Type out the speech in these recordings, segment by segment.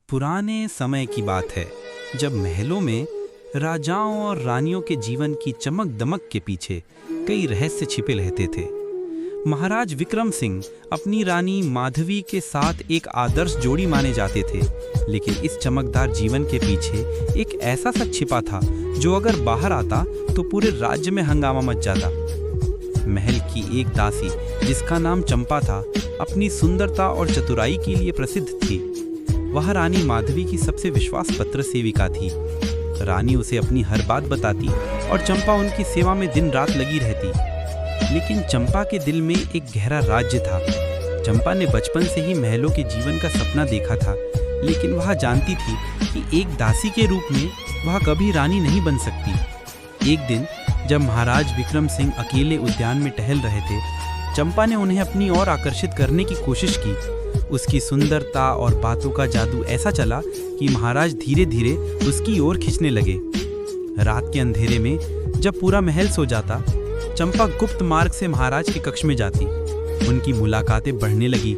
पुराने समय की बात है जब महलों में राजाओं और रानियों के जीवन की चमक दमक के पीछे कई रहस्य छिपे रहते थे। महाराज विक्रम सिंह अपनी रानी माधवी के साथ एक आदर्श जोड़ी माने जाते थे, लेकिन इस चमकदार जीवन के पीछे एक ऐसा सच छिपा था जो अगर बाहर आता तो पूरे राज्य में हंगामा मच जाता। महल की एक दासी जिसका नाम चंपा था, अपनी सुंदरता और चतुराई के लिए प्रसिद्ध थी। वह रानी माधवी की सबसे विश्वास पात्र सेविका थी। रानी उसे अपनी हर बात बताती और चंपा उनकी सेवा में दिन रात लगी रहती। लेकिन चंपा के दिल में एक गहरा राज्य था। चंपा ने बचपन से ही महलों के जीवन का सपना देखा था, लेकिन वह जानती थी कि एक दासी के रूप में वह कभी रानी नहीं बन सकती। एक दिन जब महाराज विक्रम सिंह अकेले उद्यान में टहल रहे थे, चंपा ने उन्हें अपनी ओर आकर्षित करने की कोशिश की। उसकी सुंदरता और बातों का जादू ऐसा चला कि महाराज धीरे धीरे उसकी ओर खींचने लगे। रात के अंधेरे में जब पूरा महल सो जाता, चंपा गुप्त मार्ग से महाराज के कक्ष में जाती। उनकी मुलाकातें बढ़ने लगी।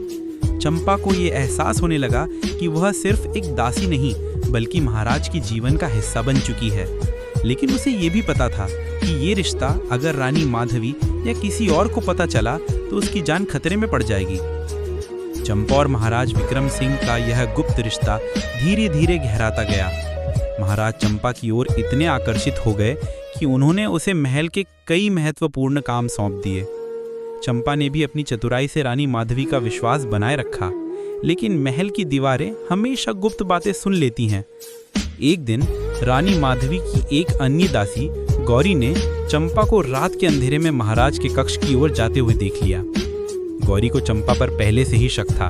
चंपा को ये एहसास होने लगा कि वह सिर्फ एक दासी नहीं बल्कि महाराज की जीवन का हिस्सा बन चुकी है। लेकिन उसे ये भी पता था कि ये रिश्ता अगर रानी माधवी या किसी और को पता चला तो उसकी जान खतरे में पड़ जाएगी। चंपा और महाराज विक्रम सिंह का यह गुप्त रिश्ता धीरे धीरे गहराता गया। महाराज चंपा की ओर इतने आकर्षित हो गए कि उन्होंने उसे महल के कई महत्वपूर्ण काम सौंप दिए। चंपा ने भी अपनी चतुराई से रानी माधवी का विश्वास बनाए रखा, लेकिन महल की दीवारें हमेशा गुप्त बातें सुन लेती हैं। एक दिन रानी माधवी की एक अन्य दासी गौरी ने चंपा को रात के अंधेरे में महाराज के कक्ष की ओर जाते हुए देख लिया। गौरी को चंपा पर पहले से ही शक था।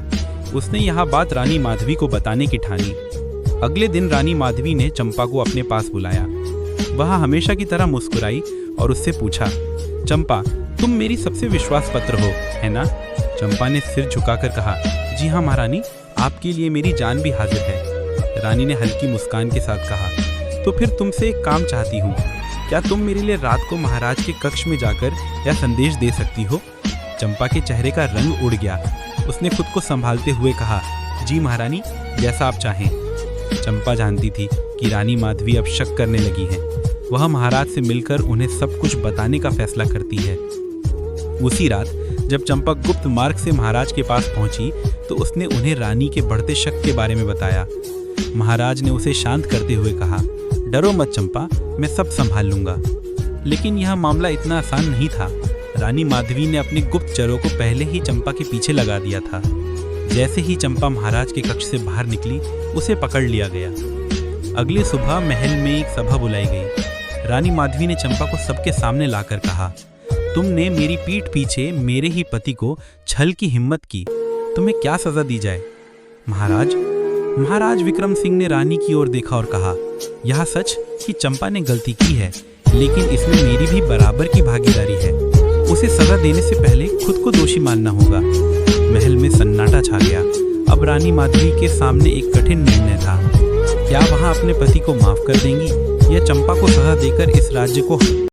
उसने यह बात रानी माधवी को बताने की ठानी। अगले दिन रानी माधवी ने चंपा को अपने पास बुलाया। वह हमेशा की तरह मुस्कुराई और उससे पूछा, चंपा, तुम मेरी सबसे विश्वास पात्र हो, है ना? चंपा ने सिर झुकाकर कहा, जी हाँ महारानी, आपके लिए मेरी जान भी हाजिर है। रानी ने हल्की मुस्कान के साथ कहा, तो फिर तुमसे एक काम चाहती हूँ। क्या तुम मेरे लिए रात को महाराज के कक्ष में जाकर यह संदेश दे सकती हो? चंपा के चेहरे का रंग उड़ गया। उसने खुद को संभालते हुए कहा, जी महारानी, जैसा आप चाहें। चंपा जानती थी कि रानी माधवी अब शक करने लगी है। वह महाराज से मिलकर उन्हें सब कुछ बताने का फैसला करती है। उसी रात जब चंपा गुप्त मार्ग से महाराज के पास पहुंची तो उसने उन्हें रानी के बढ़ते शक के बारे में बताया। महाराज ने उसे शांत करते हुए कहा, डरो मत चंपा, मैं सब संभाल लूंगा। लेकिन यह मामला इतना आसान नहीं था। रानी माधवी ने अपने गुप्तचरों को पहले ही चंपा के पीछे लगा दिया था। जैसे ही चंपा महाराज के कक्ष से बाहर निकली, उसे पकड़ लिया गया। अगली सुबह महल में एक सभा बुलाई गई। रानी माधवी ने चंपा को सबके सामने लाकर कहा, तुमने मेरी पीठ पीछे मेरे ही पति को छल की हिम्मत की, तुम्हें क्या सजा दी जाए? महाराज विक्रम सिंह ने रानी की ओर देखा और कहा, यह सच कि चंपा ने गलती की है, लेकिन इसमें मेरी भी बराबर की भागीदारी है। उसे सजा देने से पहले खुद को दोषी मानना होगा। महल में सन्नाटा छा गया। अब रानी माधवी के सामने एक कठिन निर्णय था। क्या वह अपने पति को माफ कर देंगी या चंपा को सजा देकर इस राज्य को